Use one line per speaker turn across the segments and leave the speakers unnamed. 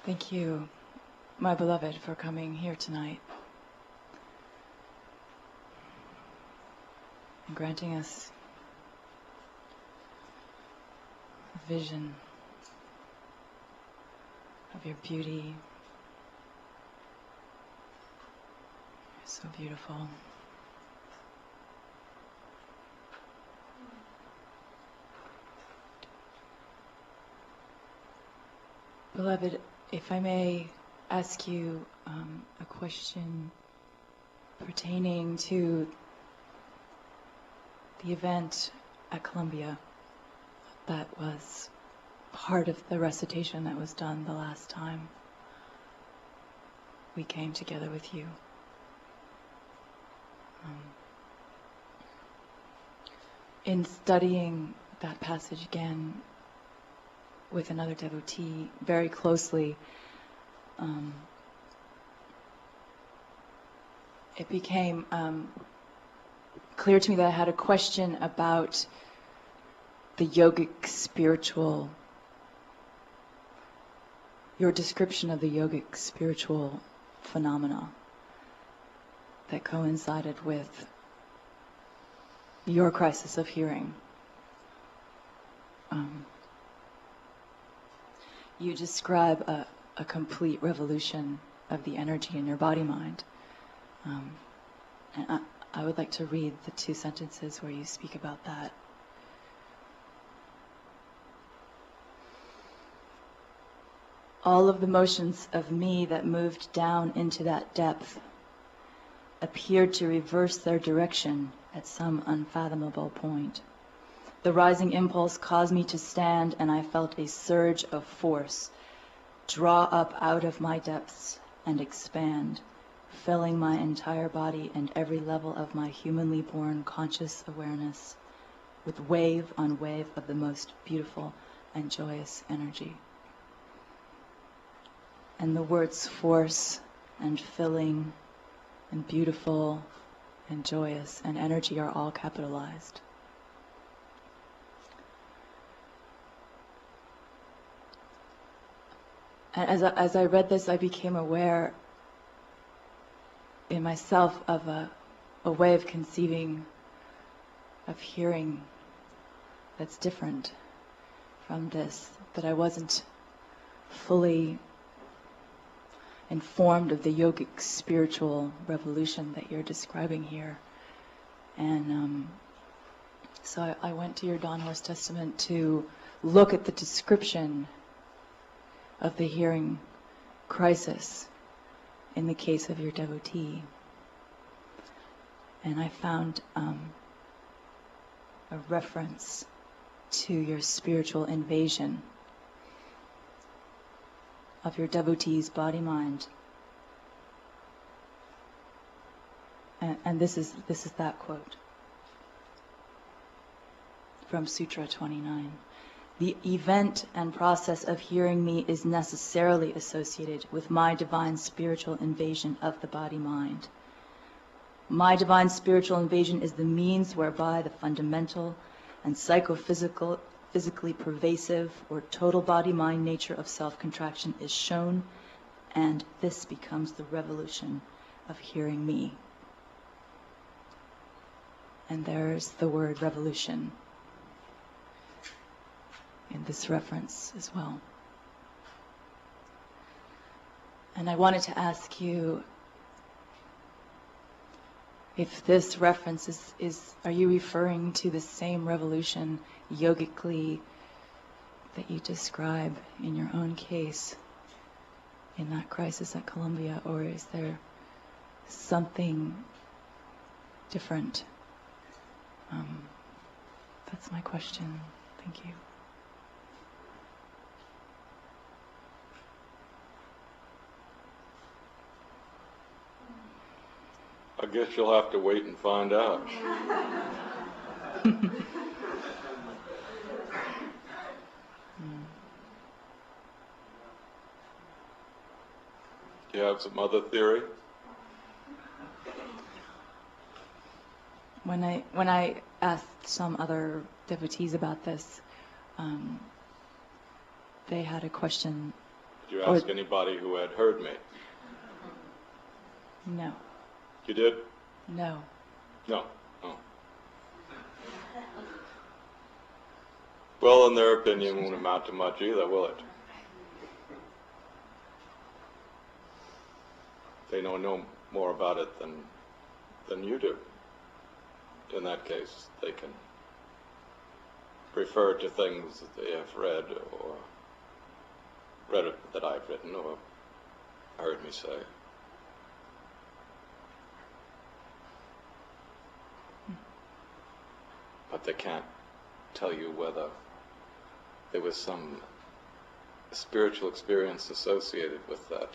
Thank you, my beloved, for coming here tonight and granting us a vision of your beauty. You're so beautiful. Beloved, if I may ask you a question pertaining to the event at Columbia that was part of the recitation that was done the last time we came together with you. In studying that passage again with another devotee very closely, it became clear to me that I had a question about the yogic spiritual, your description of the yogic spiritual phenomena that coincided with your crisis of hearing. You describe a complete revolution of the energy in your body-mind. And I would like to read the 2 sentences where you speak about that. All of the motions of me that moved down into that depth appeared to reverse their direction at some unfathomable point. The rising impulse caused me to stand, and I felt a surge of force draw up out of my depths and expand, filling my entire body and every level of my humanly born conscious awareness with wave on wave of the most beautiful and joyous energy. And the words force and filling and beautiful and joyous and energy are all capitalized. And as I read this, I became aware in myself of a way of conceiving of hearing that's different from this, that I wasn't fully informed of the yogic spiritual revolution that you're describing here. And so I went to your Dawn Horse Testament to look at the description of the hearing crisis in the case of your devotee. And I found a reference to your spiritual invasion of your devotee's body-mind. And this is that quote from Sutra 29. The event and process of hearing me is necessarily associated with my divine spiritual invasion of the body-mind. My divine spiritual invasion is the means whereby the fundamental and physically pervasive or total body-mind nature of self-contraction is shown, and this becomes the revolution of hearing me. And there's the word revolution in this reference as well. And I wanted to ask you if this reference is are you referring to the same revolution yogically that you describe in your own case in that crisis at Columbia, or is there something different? That's my question. Thank you.
I guess you'll have to wait and find out. Do you have some other theory?
When I asked some other devotees about this, they had a question
Did you ask anybody who had heard me?
No.
You did?
No.
No. Oh. Well, in their opinion, won't amount to much either, will it? They know no more about it than you do. In that case, they can refer to things that they have read or read it that I've written or heard me say. But they can't tell you whether there was some spiritual experience associated with that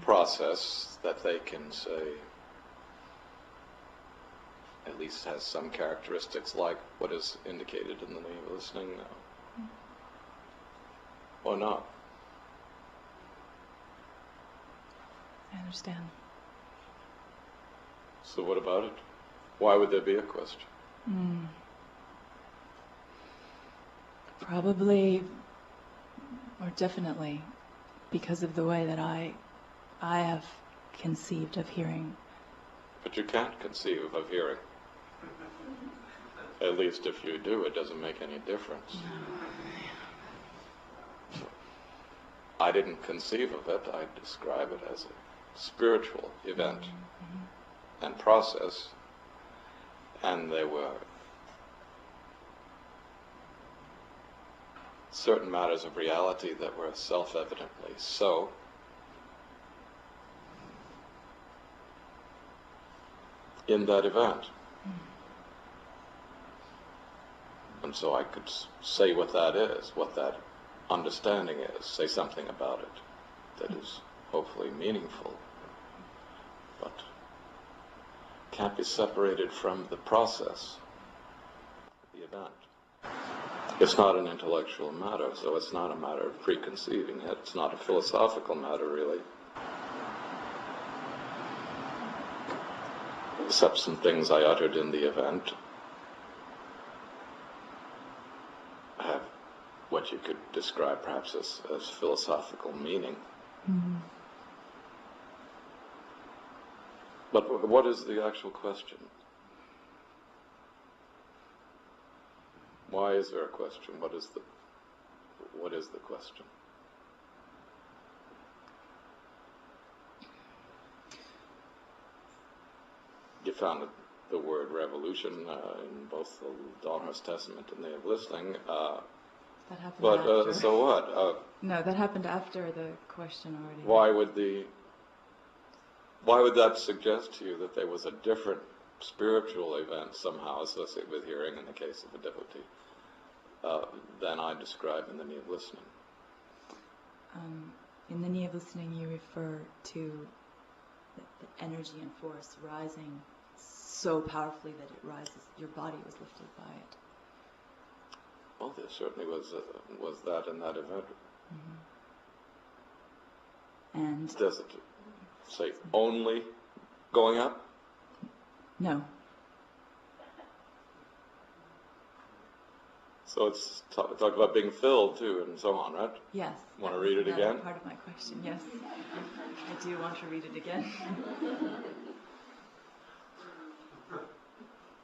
process that they can say at least has some characteristics like what is indicated in the name of listening now. Or not.
I understand.
So what about it? Why would there be a question?
Probably, or definitely, because of the way that I have conceived of hearing.
But you can't conceive of hearing. At least if you do, it doesn't make any difference. I didn't conceive of it. I describe it as a spiritual event and process. And there were certain matters of reality that were self-evidently so. In that event. And so I could say what that is, what that understanding is, say something about it that is hopefully meaningful, but can't be separated from the process, the event. It's not an intellectual matter, so it's not a matter of preconceiving it. It's not a philosophical matter, really. Except some things I uttered in the event have what you could describe perhaps as philosophical meaning. But what is the actual question? Why is there a question? What is the question? You found the word revolution in both the Dharma's Testament and the Listening.
That happened
But
after.
so what?
No, that happened after the question already.
Why would that suggest to you that there was a different spiritual event somehow associated with hearing in the case of a devotee than I describe in the knee of listening?
In the knee of listening, you refer to the energy and force rising so powerfully that it rises. Your body was lifted by it.
Well, there certainly was that in that event.
And
does it say only going up?
No.
So it's talk about being filled too, and so on, right?
Yes.
Want to read it again?
Part of my question, yes. I do want to read it again.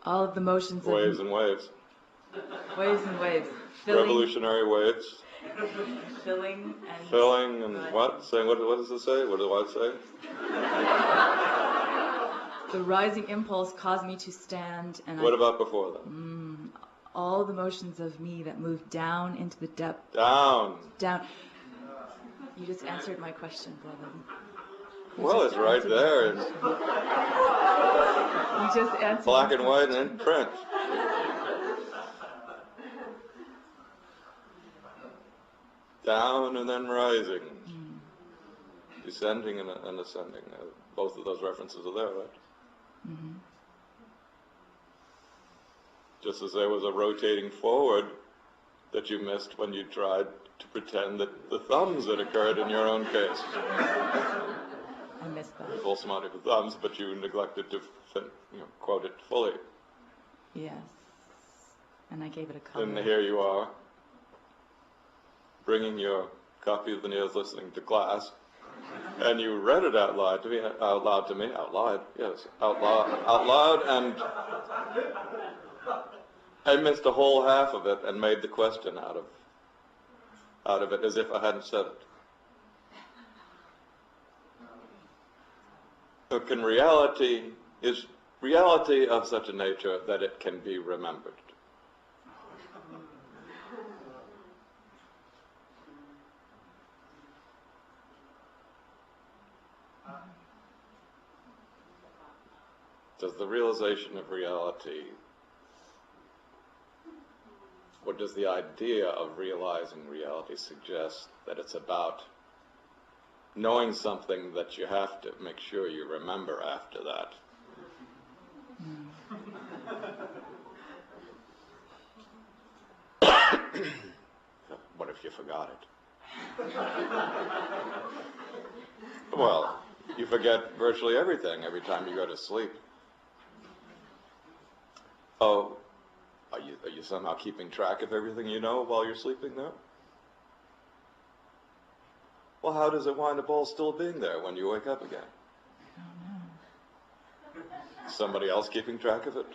All of the motions
Waves
of...
and waves.
Waves and waves. Filling,
Revolutionary waves.
Filling
and what? Saying what does it say? What do I say?
The rising impulse caused me to stand, and
what about before that?
All the motions of me that moved down into the depth.
Down.
You just answered my question, beloved.
Well, it's right there in
You just answered
black and white and in print. Down and then rising. Descending and ascending. Both of those references are there, right? Just as there was a rotating forward that you missed when you tried to pretend that the thumbs had occurred in your own case.
I missed that.
Full samadhi with thumbs, but you neglected to quote it fully.
Yes. And I gave it a color.
And here you are, bringing your copy of the news listening to class, and you read it out loud to me, out loud, and I missed a whole half of it and made the question out of it as if I hadn't said it. So is reality of such a nature that it can be remembered? Does the realization of reality, or does the idea of realizing reality suggest that it's about knowing something that you have to make sure you remember after that? What if you forgot it? Well, you forget virtually everything every time you go to sleep. Oh, are you somehow keeping track of everything you know while you're sleeping now? Well, how does it wind up all still being there when you wake up again?
I don't know.
Somebody else keeping track of it?